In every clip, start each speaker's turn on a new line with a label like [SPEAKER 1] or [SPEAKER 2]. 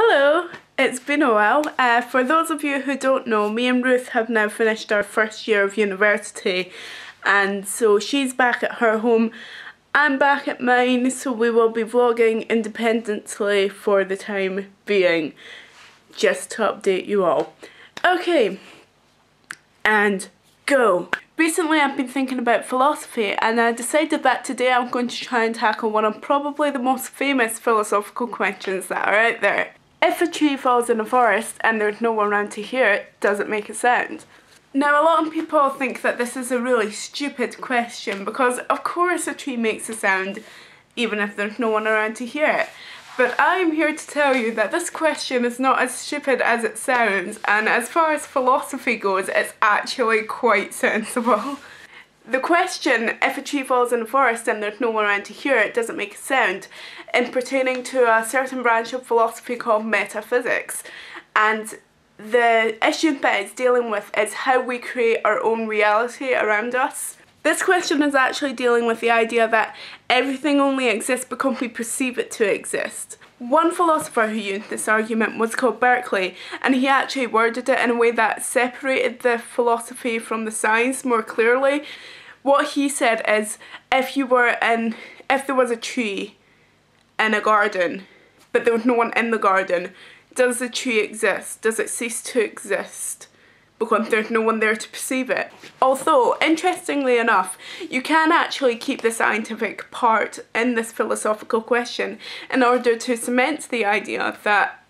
[SPEAKER 1] Hello, it's been a while. For those of you who don't know, me and Ruth have now finished our first year of university, and so she's back at her home, I'm back at mine, so we will be vlogging independently for the time being, just to update you all. Okay, and go! Recently I've been thinking about philosophy, and I decided that today I'm going to try and tackle one of probably the most famous philosophical questions that are out there. If a tree falls in a forest and there's no one around to hear it, does it make a sound? Now, a lot of people think that this is a really stupid question because of course a tree makes a sound even if there's no one around to hear it. But I'm here to tell you that this question is not as stupid as it sounds, and as far as philosophy goes, it's actually quite sensible. The question, if a tree falls in a forest and there's no one around to hear it, doesn't make a sound, in pertaining to a certain branch of philosophy called metaphysics. And the issue that it's dealing with is how we create our own reality around us. This question is actually dealing with the idea that everything only exists because we perceive it to exist. One philosopher who used this argument was called Berkeley, and he actually worded it in a way that separated the philosophy from the science more clearly. What he said is, if there was a tree in a garden, but there was no one in the garden, does the tree exist? Does it cease to exist because there's no one there to perceive it? Although, interestingly enough, you can actually keep the scientific part in this philosophical question in order to cement the idea that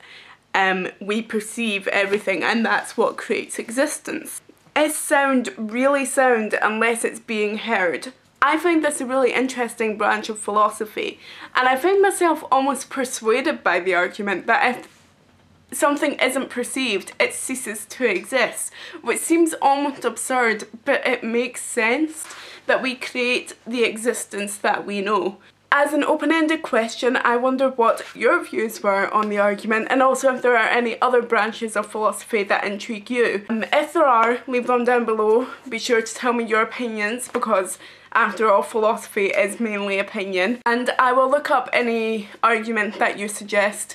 [SPEAKER 1] we perceive everything and that's what creates existence. Is sound really sound unless it's being heard? I find this a really interesting branch of philosophy, and I find myself almost persuaded by the argument that if something isn't perceived, it ceases to exist, which seems almost absurd, but it makes sense that we create the existence that we know. As an open-ended question, I wonder what your views were on the argument, and also if there are any other branches of philosophy that intrigue you. If there are, leave them down below. Be sure to tell me your opinions, because after all, philosophy is mainly opinion. And I will look up any argument that you suggest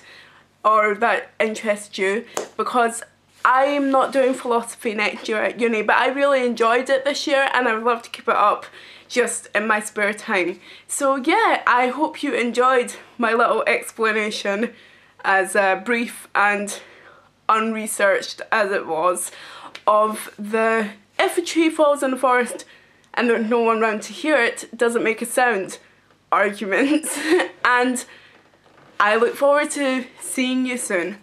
[SPEAKER 1] or that interests you, because I'm not doing philosophy next year at uni, but I really enjoyed it this year and I would love to keep it up just in my spare time. So yeah, I hope you enjoyed my little explanation, as brief and unresearched as it was, of the if a tree falls in the forest and there's no one around to hear it, doesn't make a sound argument. And I look forward to seeing you soon.